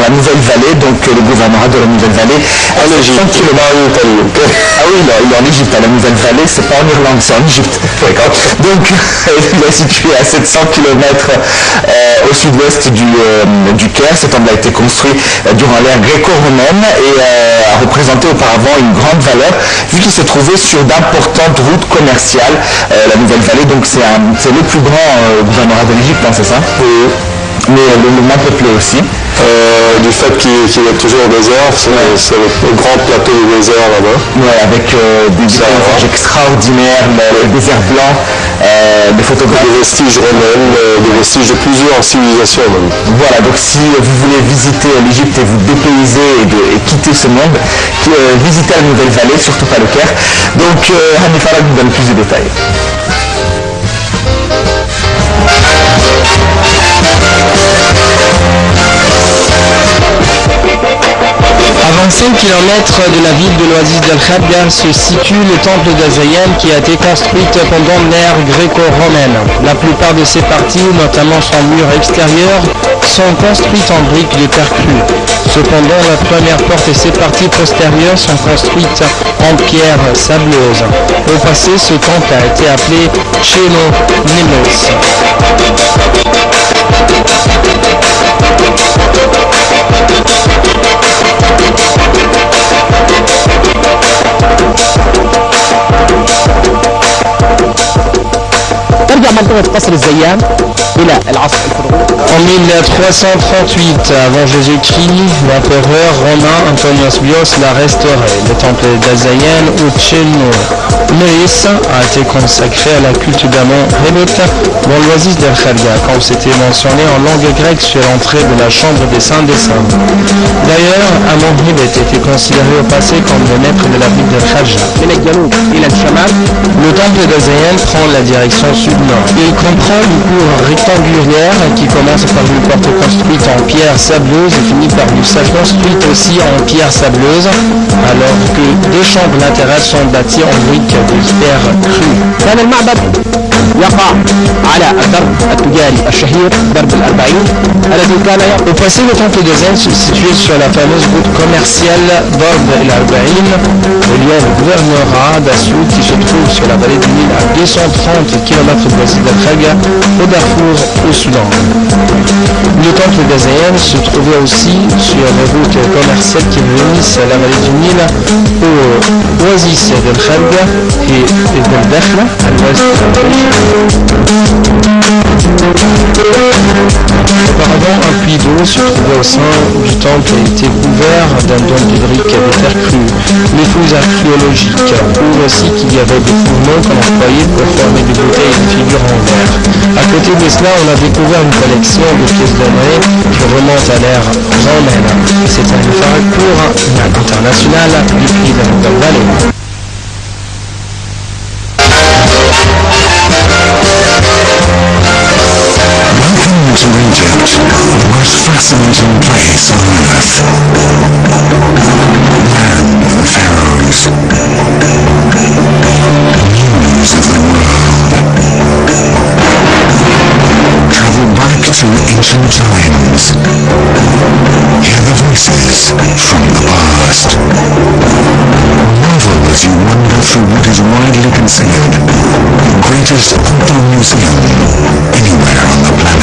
la Nouvelle-Vallée, donc le gouvernorat de la Nouvelle-Vallée. En Égypte, Ah oui, il est en Égypte, la Nouvelle-Vallée, c'est pas en Irlande, c'est en Égypte. Donc il est situé à 700 km au sud-ouest du Caire. Ce temple a été construit durant l'ère gréco-romaine et a représenté auparavant une grande valeur vu qu'il se trouvait sur d'importantes routes commerciales. La Nouvelle-Vallée, donc c'est le plus grand gouvernorat de l'Égypte, hein, c'est ça? Oui. Mais le moins peuplé aussi. Du fait qu'il est toujours au désert, c'est le grand plateau du désert là-bas. Ouais, avec des paysages extraordinaires, le désert blanc, des photographes. Des vestiges romains, des vestiges de plusieurs civilisations même. Voilà, donc si vous voulez visiter l'Égypte et vous dépayser et quitter ce monde, visitez la Nouvelle-Vallée, surtout pas le Caire. Donc Hani Farag nous donne plus de détails. À 25 km de la ville de l'oasis d'Al-Khabga se situe le temple d'Azayan qui a été construit pendant l'ère gréco-romaine. La plupart de ses parties, notamment son mur extérieur, sont construites en briques de terre crue. Cependant, la première porte et ses parties postérieures sont construites en pierre sableuse. Au passé, ce temple a été appelé Cheno Nemos. ترجع منطقة قصر الزيان إلى العصر الفرعوني. En 1338 avant Jésus-Christ, l'empereur romain Antonios Bios l'a restauré. Le temple d'Azayan ou Cheno Neis a été consacré à la culte d'Amon Hebet dans l'oasis d'Al-Khabga, comme c'était mentionné en langue grecque sur l'entrée de la chambre des saints des saints. D'ailleurs, Amon Hebet était considéré au passé comme le maître de la ville d'Al-Khabga. Le temple d'Azayan prend la direction sud-nord. Il comprend une cour rectangulaire qui commence par une porte construite en pierre sableuse et finit par une salle construite aussi en pierre sableuse, alors que des chambres latérales sont bâties en briques de terre crue. كان المعبد يقع على الدرب التجاري الشهير درب الأربعين الذي كان Au passé, le temple d'Azayan se situait sur la fameuse route commerciale Darb el-Arba'in, reliée au gouvernorat d'Assoud qui se trouve sur la vallée du Nil à 230 km de l'ouest d'Al-Khabga, au Darfour, au Soudan. Le temple d'Azayan se trouvait aussi sur les routes commerciales qui réunissent la vallée du Nil au oasis d'Al-Khabga et d'Al-Dakhla à l'ouest de Auparavant, un puits d'eau se trouvait au sein du temple et était couvert d'un dôme de briques de terre crue. Les fouilles archéologiques prouvent aussi qu'il y avait des fourneaux qu'on employait pour former des bouteilles et des figures en verre. À côté de cela, on a découvert une collection de pièces de monnaie qui remonte à l'ère romaine. C'est un parcours international depuis la Nouvelle-Vallée. To Egypt, the most fascinating place on earth. Land of the pharaohs. News of the world. Travel back to ancient times. Hear the voices from the past. Marvel as you wander through what is widely considered the greatest outdoor museum anywhere on the planet.